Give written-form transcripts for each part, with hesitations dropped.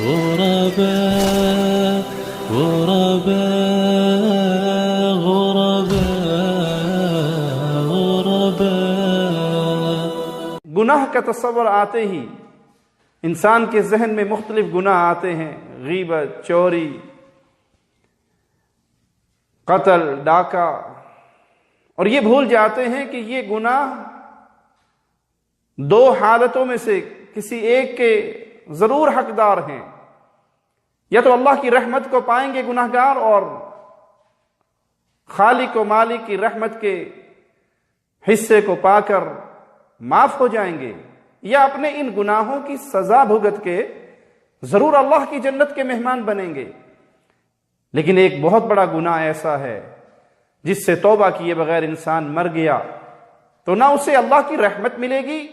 غرباء غرباء غرباء غرباء۔ گناہ کا تصور آتے ہی انسان کے ذہن میں مختلف گناہ آتے ہیں، غیبت، چوری، قتل، ڈاکہ، اور یہ بھول جاتے ہیں کہ یہ گناہ دو حالتوں میں سے کسی ایک کے ضرور حقدار ہیں، یا تو اللہ کی رحمت کو پائیں گے گناہگار اور خالق و مالک کی رحمت کے حصے کو پا کر معاف ہو جائیں گے، یا اپنے ان گناہوں کی سزا بھگت کے ضرور اللہ کی جنت کے مہمان بنیں گے۔ لیکن ایک بہت بڑا گناہ ایسا ہے جس سے توبہ کیے بغیر انسان مر گیا تو نہ اسے اللہ کی رحمت ملے گی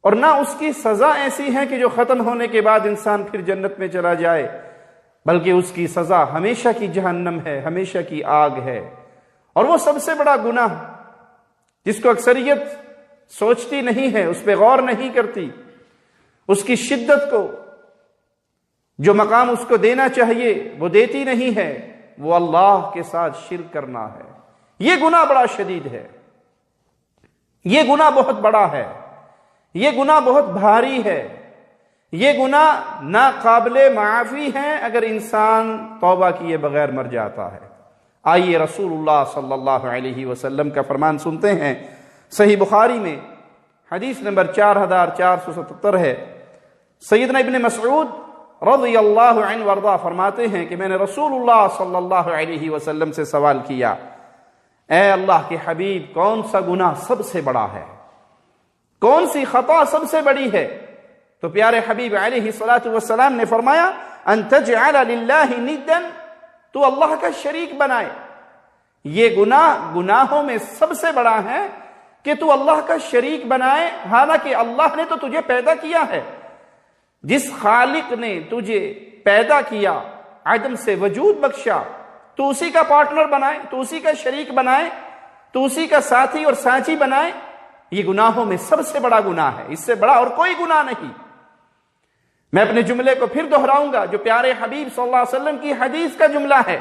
اور نہ اس کی سزا ایسی ہے کہ جو ختم ہونے کے بعد انسان پھر جنت میں چلا جائے، بلکہ اس کی سزا ہمیشہ کی جہنم ہے، ہمیشہ کی آگ ہے۔ اور وہ سب سے بڑا گناہ جس کو اکثریت سوچتی نہیں ہے، اس پہ غور نہیں کرتی، اس کی شدت کو جو مقام اس کو دینا چاہیے وہ دیتی نہیں ہے، وہ اللہ کے ساتھ شرک کرنا ہے۔ یہ گناہ بڑا شدید ہے، یہ گناہ بہت بڑا ہے، یہ گناہ بہت بھاری ہے، یہ گناہ ناقابل معافی ہے اگر انسان توبہ کیے بغیر مر جاتا ہے۔ آئیے رسول اللہ صلی اللہ علیہ وسلم کا فرمان سنتے ہیں، صحیح بخاری میں حدیث نمبر 4477 ہے۔ سیدنا ابن مسعود رضی اللہ عنہ وارضہ فرماتے ہیں کہ میں نے رسول اللہ صلی اللہ علیہ وسلم سے سوال کیا، اے اللہ کے حبیب، کون سا گناہ سب سے بڑا ہے؟ کون سی خطا سب سے بڑی ہے؟ تو پیارے حبیب علیہ السلام نے فرمایا، ان تجعل للہ ندا، تو اللہ کا شریک بنائے۔ یہ گناہ گناہوں میں سب سے بڑا ہے کہ تو اللہ کا شریک بنائے، حالانکہ اللہ نے تو تجھے پیدا کیا ہے۔ جس خالق نے تجھے پیدا کیا، عدم سے وجود بخشا، تو اسی کا پارٹنر بنائے، تو اسی کا شریک بنائے، تو اسی کا ساتھی اور سانچی بنائے۔ یہ گناہوں میں سب سے بڑا گناہ ہے، اس سے بڑا اور کوئی گناہ نہیں۔ میں اپنے جملے کو پھر دہراؤں گا جو پیارے حبیب صلی اللہ علیہ وسلم کی حدیث کا جملہ ہے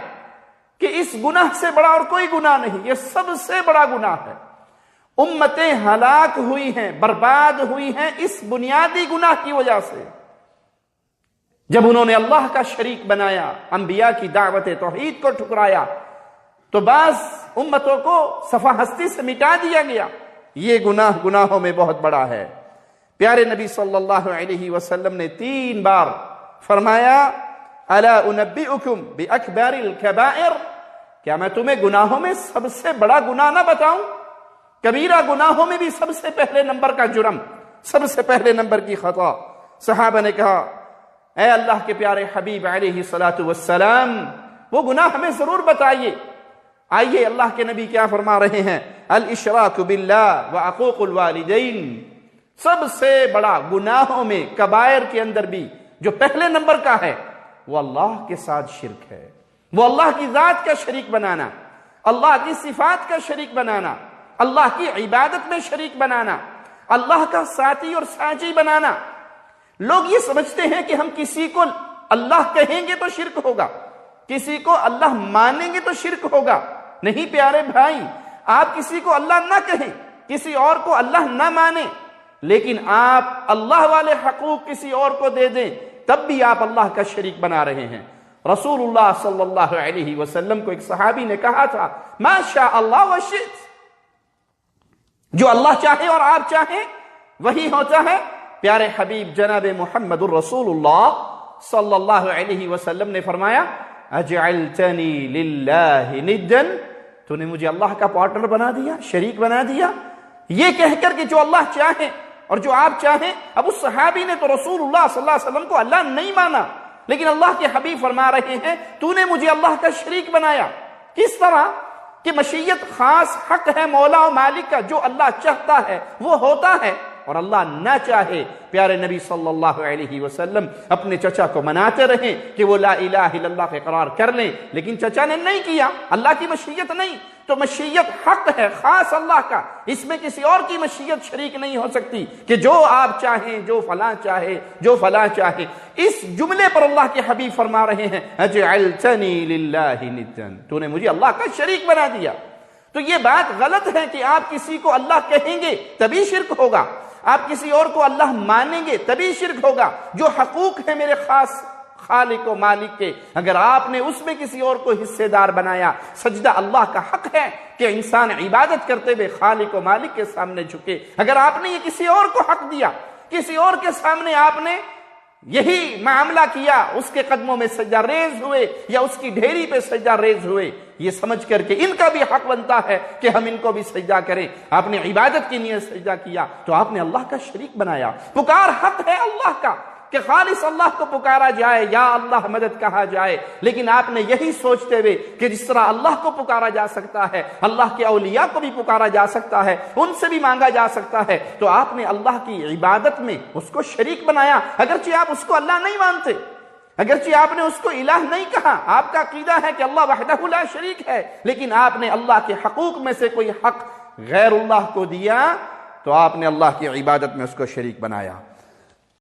کہ اس گناہ سے بڑا اور کوئی گناہ نہیں، یہ سب سے بڑا گناہ ہے۔ امتیں ہلاک ہوئی ہیں، برباد ہوئی ہیں اس بنیادی گناہ کی وجہ سے، جب انہوں نے اللہ کا شریک بنایا، انبیاء کی دعوت توحید کو ٹھکرایا، تو بعض امتوں کو صفحہ ہستی سے مٹا دیا گیا۔ یہ گناہ گناہوں میں بہت بڑا ہے۔ پیارے نبی صلی اللہ علیہ وسلم نے 3 بار فرمایا، الا انبئکم باکبر الکبائر، کیا میں تمہیں گناہوں میں سب سے بڑا گناہ نہ بتاؤں؟ کبیرہ گناہوں میں بھی سب سے پہلے نمبر کا جرم، سب سے پہلے نمبر کی خطا۔ صحابہ نے کہا، اے اللہ کے پیارے حبیب علیہ السلام، وہ گناہ ہمیں ضرور بتائیے۔ آئیے اللہ کے نبی کیا فرما رہے ہیں، الاشراک باللہ وعقوق الوالدین۔ سب سے بڑا گناہوں میں کبائر کے اندر بھی جو پہلے نمبر کا ہے وہ اللہ کے ساتھ شرک ہے، وہ اللہ کی ذات کا شریک بنانا، اللہ کی صفات کا شریک بنانا، اللہ کی عبادت میں شریک بنانا، اللہ کا ساتھی اور سانچی بنانا۔ لوگ یہ سمجھتے ہیں کہ ہم کسی کو اللہ کہیں گے تو شرک ہوگا، کسی کو اللہ مانیں گے تو شرک ہوگا۔ نہیں پیارے بھائی، آپ کسی کو اللہ نہ کہیں، کسی اور کو اللہ نہ مانیں، لیکن آپ اللہ والے حقوق کسی اور کو دے دیں، تب بھی آپ اللہ کا شریک بنا رہے ہیں۔ رسول اللہ صلی اللہ علیہ وسلم کو ایک صحابی نے کہا تھا، ما شاء اللہ وشئت، جو اللہ چاہے اور آپ چاہیں وہی ہوتا ہے۔ پیارے حبیب جناب محمد الرسول اللہ صلی اللہ علیہ وسلم نے فرمایا، اجعلتنی للہ ندا، تو نے مجھے اللہ کا پارٹنر بنا دیا، شریک بنا دیا، یہ کہہ کر کہ جو اللہ چاہے اور جو آپ چاہیں۔ اب اس صحابی نے تو رسول اللہ صلی اللہ علیہ وسلم کو اللہ نہیں مانا، لیکن اللہ کے حبیب فرما رہے ہیں، تو نے مجھے اللہ کا شریک بنایا۔ کس طرح کہ مشیت خاص حق ہے مولا و مالک کا، جو اللہ چاہتا ہے وہ ہوتا ہے، اور اللہ نہ چاہے پیارے نبی صلی اللہ علیہ وسلم اپنے چچا کو مناتے رہیں کہ وہ لا الہ الا اللہ کا اقرار کر لیں، لیکن چچا نے نہیں کیا، اللہ کی مشیت نہیں، تو مشیت حق ہے خاص اللہ کا، اس میں کسی اور کی مشیت شریک نہیں ہو سکتی کہ جو آپ چاہیں، جو فلاں چاہے، جو فلاں چاہے۔ اس جملے پر اللہ کے حبیب فرما رہے ہیں اجعلتنی للہ ندا، تو نے مجھے اللہ کا شریک بنا دیا۔ تو یہ بات غلط ہے کہ آپ کسی کو اللہ کہیں گے تبھی شرک ہوگا، آپ کسی اور کو اللہ مانیں گے تبھی شرک ہوگا۔ جو حقوق ہیں میرے خاص خالق و مالک کے، اگر آپ نے اس میں کسی اور کو حصے دار بنایا، سجدہ اللہ کا حق ہے کہ انسان عبادت کرتے ہوئے خالق و مالک کے سامنے جھکے، اگر آپ نے یہ کسی اور کو حق دیا، کسی اور کے سامنے آپ نے یہی معاملہ کیا، اس کے قدموں میں سجدہ ریز ہوئے یا اس کی ڈھیری پہ سجدہ ریز ہوئے، یہ سمجھ کر کے ان کا بھی حق بنتا ہے کہ ہم ان کو بھی سجدہ کریں، آپ نے عبادت کی نیت سجدہ کیا تو آپ نے اللہ کا شریک بنایا۔ پکار حق ہے اللہ کا کہ خالص اللہ کو پکارا جائے، یا اللہ مدد کہا جائے، لیکن آپ نے یہی سوچتے ہوئے کہ جس طرح اللہ کو پکارا جا سکتا ہے، اللہ کے اولیاء کو بھی پکارا جا سکتا ہے، ان سے بھی مانگا جا سکتا ہے، تو آپ نے اللہ کی عبادت میں اس کو شریک بنایا، اگرچہ آپ اس کو اللہ نہیں مانتے، اگرچہ آپ نے اس کو الہ نہیں کہا، آپ کا عقیدہ ہے کہ اللہ وحدہ لا شریک ہے، لیکن آپ نے اللہ کے حقوق میں سے کوئی حق غیر اللہ کو دیا تو آپ نے اللہ کی عبادت میں اس کو شریک بنایا۔